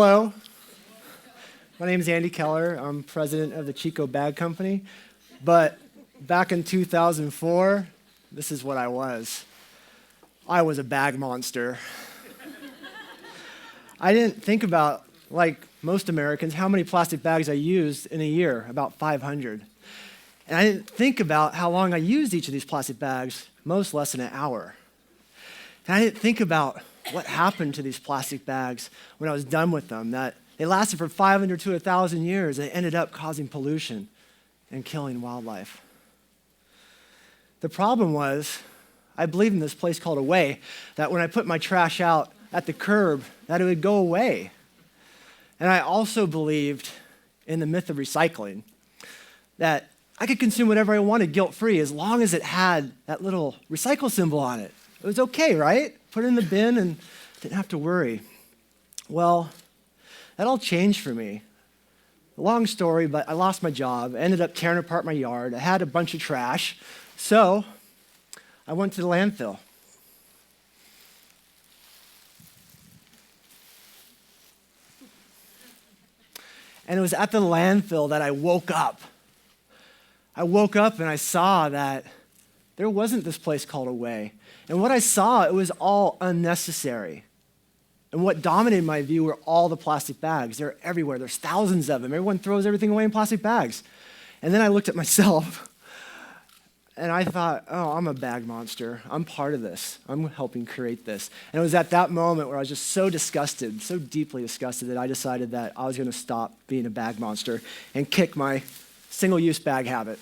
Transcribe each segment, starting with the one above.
Hello, my name is Andy Keller. I'm president of the Chico Bag Company. But back in 2004, this is what I was. I was a bag monster. I didn't think about, like most Americans, how many plastic bags I used in a year, about 500. And I didn't think about how long I used each of these plastic bags, most less than an hour. And I didn't think about what happened to these plastic bags when I was done with them, that they lasted for 500 to 1,000 years. They ended up causing pollution and killing wildlife. The problem was, I believed in this place called Away, that when I put my trash out at the curb, that it would go away. And I also believed in the myth of recycling, that I could consume whatever I wanted guilt-free as long as it had that little recycle symbol on it. It was okay, right? Put it in the bin and didn't have to worry. Well, that all changed for me. Long story, but I lost my job. I ended up tearing apart my yard. I had a bunch of trash. So I went to the landfill. And it was at the landfill that I woke up. I woke up and I saw that there wasn't this place called Away. And what I saw, it was all unnecessary. And what dominated my view were all the plastic bags. They're everywhere. There's thousands of them. Everyone throws everything away in plastic bags. And then I looked at myself and I thought, oh, I'm a bag monster. I'm part of this. I'm helping create this. And it was at that moment where I was just so disgusted, so deeply disgusted, that I decided that I was going to stop being a bag monster and kick my single-use bag habit.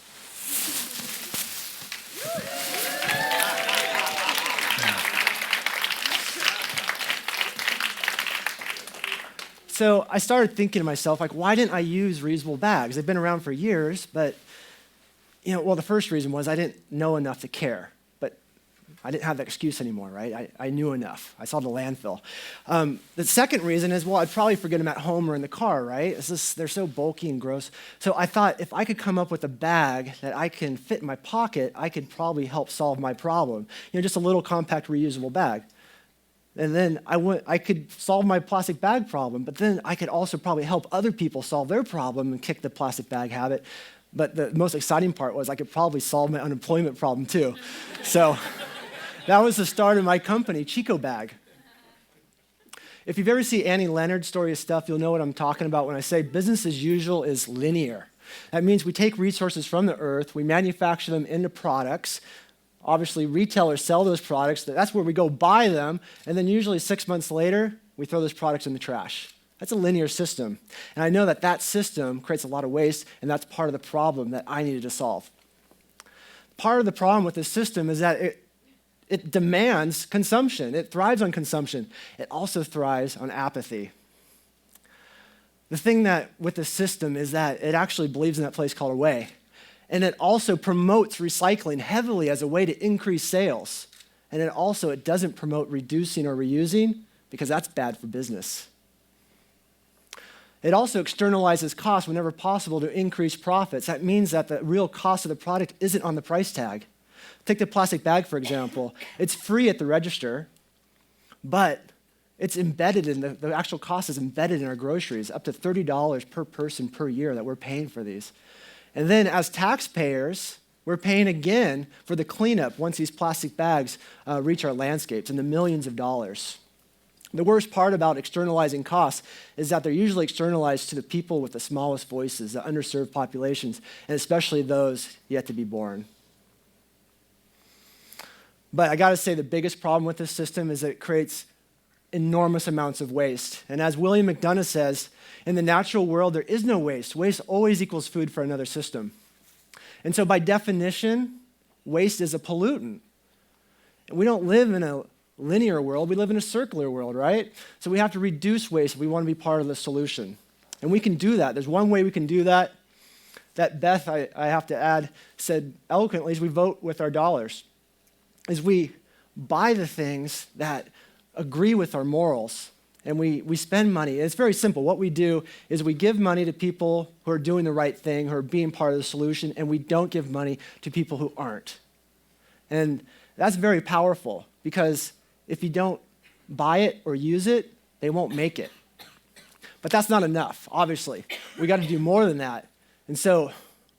So I started thinking to myself, like, why didn't I use reusable bags? They've been around for years, but, the first reason was I didn't know enough to care. But I didn't have that excuse anymore, right? I knew enough. I saw the landfill. The second reason is, well, I'd probably forget them at home or in the car, right? They're so bulky and gross. So I thought if I could come up with a bag that I can fit in my pocket, I could probably help solve my problem. Just a little compact reusable bag. And then I could solve my plastic bag problem, but then I could also probably help other people solve their problem and kick the plastic bag habit. But the most exciting part was I could probably solve my unemployment problem too. So that was the start of my company, Chico Bag. If you've ever seen Annie Leonard's Story of Stuff, you'll know what I'm talking about when I say business as usual is linear. That means we take resources from the earth, we manufacture them into products. Obviously, retailers sell those products. That's where we go buy them. And then usually 6 months later, we throw those products in the trash. That's a linear system. And I know that system creates a lot of waste, and that's part of the problem that I needed to solve. Part of the problem with this system is that it demands consumption. It thrives on consumption. It also thrives on apathy. The thing that with the system is that it actually believes in that place called Away. And it also promotes recycling heavily as a way to increase sales. And it doesn't promote reducing or reusing because that's bad for business. It also externalizes costs whenever possible to increase profits. That means that the real cost of the product isn't on the price tag. Take the plastic bag, for example. It's free at the register, but it's embedded in the actual cost is embedded in our groceries, up to $30 per person per year that we're paying for these. And then as taxpayers, we're paying again for the cleanup once these plastic bags reach our landscapes in the millions of dollars. The worst part about externalizing costs is that they're usually externalized to the people with the smallest voices, the underserved populations, and especially those yet to be born. But I gotta say the biggest problem with this system is that it creates enormous amounts of waste. And as William McDonough says, in the natural world, there is no waste. Waste always equals food for another system. And so by definition, waste is a pollutant. And we don't live in a linear world, we live in a circular world, right? So we have to reduce waste if we want to be part of the solution. And we can do that. There's one way we can do that that Beth, I have to add, said eloquently, is we vote with our dollars. Is we buy the things that agree with our morals. And we spend money. It's very simple. What we do is we give money to people who are doing the right thing, who are being part of the solution, and we don't give money to people who aren't. And that's very powerful because if you don't buy it or use it, they won't make it. But that's not enough, obviously. We got to do more than that. And so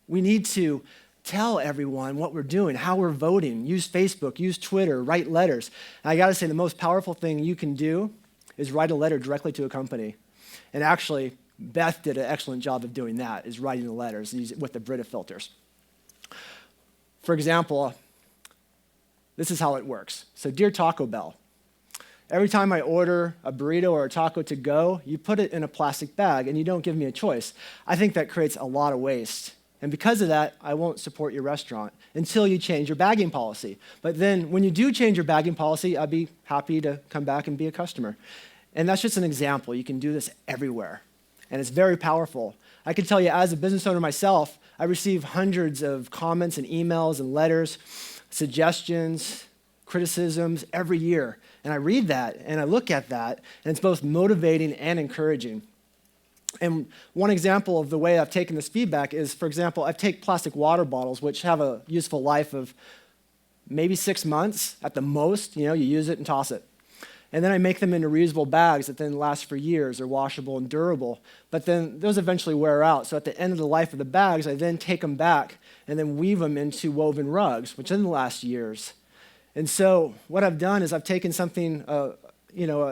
we need to tell everyone what we're doing, how we're voting, use Facebook, use Twitter, write letters. And I got to say, the most powerful thing you can do is write a letter directly to a company. And actually, Beth did an excellent job of doing that, is writing the letters with the Brita filters. For example, this is how it works. So, dear Taco Bell, every time I order a burrito or a taco to go, you put it in a plastic bag and you don't give me a choice. I think that creates a lot of waste. And because of that, I won't support your restaurant until you change your bagging policy. But then when you do change your bagging policy, I'd be happy to come back and be a customer. And that's just an example. You can do this everywhere. And it's very powerful. I can tell you, as a business owner myself, I receive hundreds of comments and emails and letters, suggestions, criticisms every year. And I read that and I look at that, and it's both motivating and encouraging. And one example of the way I've taken this feedback is, for example, I take plastic water bottles, which have a useful life of maybe 6 months at the most. You use it and toss it. And then I make them into reusable bags that then last for years. They're washable and durable. But then those eventually wear out. So at the end of the life of the bags, I then take them back and then weave them into woven rugs, which then last years. And so what I've done is I've taken something, a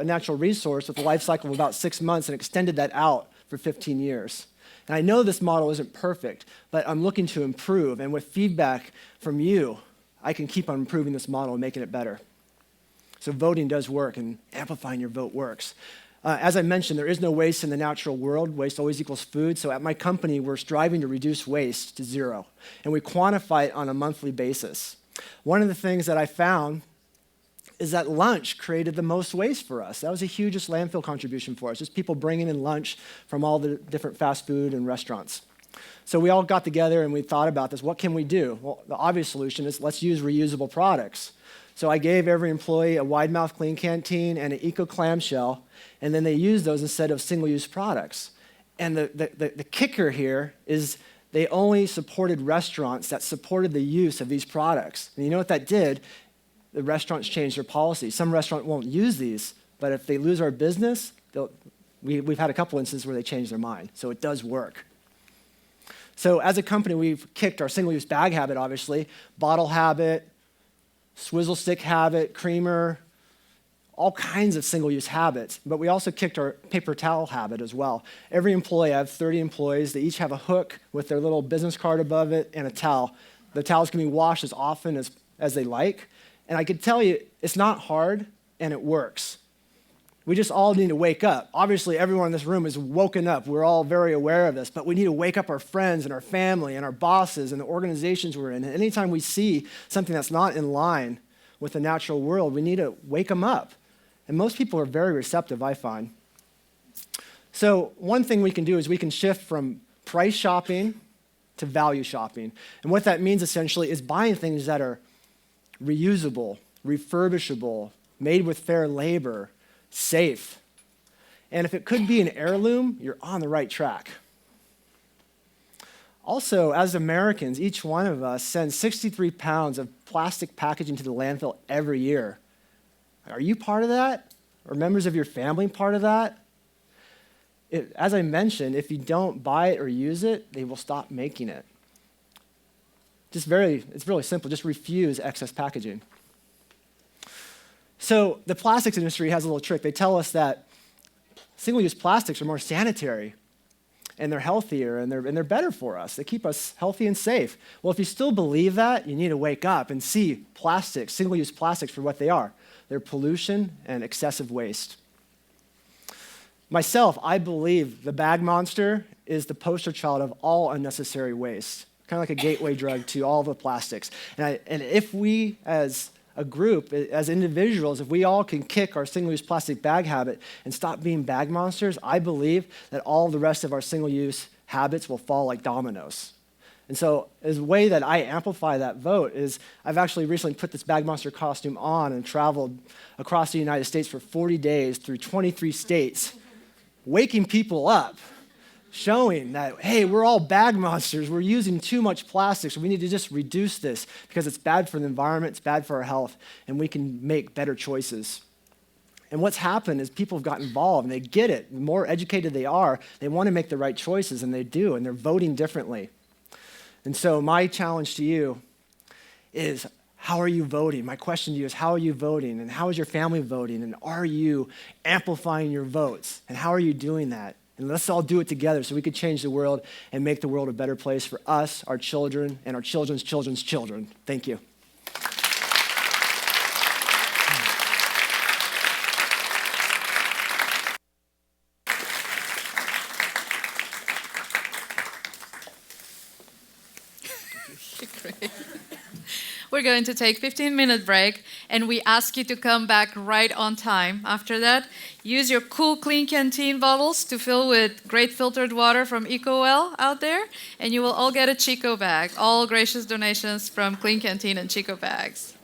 natural resource with a life cycle of about 6 months and extended that out for 15 years. And I know this model isn't perfect, but I'm looking to improve. And with feedback from you, I can keep on improving this model and making it better. So voting does work, and amplifying your vote works. As I mentioned, there is no waste in the natural world. Waste always equals food. So at my company, we're striving to reduce waste to zero. And we quantify it on a monthly basis. One of the things that I found is that lunch created the most waste for us. That was the hugest landfill contribution for us, just people bringing in lunch from all the different fast food and restaurants. So we all got together and we thought about this. What can we do? Well, the obvious solution is let's use reusable products. So I gave every employee a wide mouth clean canteen and an eco clamshell, and then they used those instead of single-use products. And the kicker here is they only supported restaurants that supported the use of these products. And you know what that did? The restaurants changed their policy. Some restaurants won't use these, but if they lose our business, we've had a couple instances where they changed their mind. So it does work. So as a company, we've kicked our single-use bag habit, obviously, bottle habit, swizzle stick habit, creamer, all kinds of single-use habits. But we also kicked our paper towel habit as well. Every employee, I have 30 employees, they each have a hook with their little business card above it and a towel. The towels can be washed as often as they like. And I can tell you, it's not hard, and it works. We just all need to wake up. Obviously, everyone in this room is woken up. We're all very aware of this, but we need to wake up our friends and our family and our bosses and the organizations we're in. And anytime we see something that's not in line with the natural world, we need to wake them up. And most people are very receptive, I find. So one thing we can do is we can shift from price shopping to value shopping. And what that means essentially is buying things that are reusable, refurbishable, made with fair labor, safe. And if it could be an heirloom, you're on the right track. Also, as Americans, each one of us sends 63 pounds of plastic packaging to the landfill every year. Are you part of that? Or members of your family part of that? As I mentioned, if you don't buy it or use it, they will stop making it. It's really simple. Just refuse excess packaging. So the plastics industry has a little trick. They tell us that single-use plastics are more sanitary, and they're healthier, and they're better for us. They keep us healthy and safe. Well, if you still believe that, you need to wake up and see plastics, single-use plastics, for what they are. They're pollution and excessive waste. Myself, I believe the bag monster is the poster child of all unnecessary waste. Kind of like a gateway drug to all the plastics. And if we, as a group, as individuals, if we all can kick our single-use plastic bag habit and stop being bag monsters, I believe that all the rest of our single-use habits will fall like dominoes. And so the way that I amplify that vote is I've actually recently put this bag monster costume on and traveled across the United States for 40 days through 23 states, waking people up, showing that, hey, we're all bag monsters. We're using too much plastic, so we need to just reduce this because it's bad for the environment, it's bad for our health, and we can make better choices. And what's happened is people have got involved and they get it. The more educated they are, they want to make the right choices, and they do, and they're voting differently. And so my challenge to you is, how are you voting? My question to you is, how are you voting? And how is your family voting? And are you amplifying your votes? And how are you doing that? And let's all do it together so we could change the world and make the world a better place for us, our children, and our children's children's children. Thank you. Great. We're going to take a 15-minute break, and we ask you to come back right on time. After that, use your cool, clean canteen bottles to fill with great filtered water from EcoWell out there, and you will all get a Chico bag. All gracious donations from Clean Canteen and Chico Bags.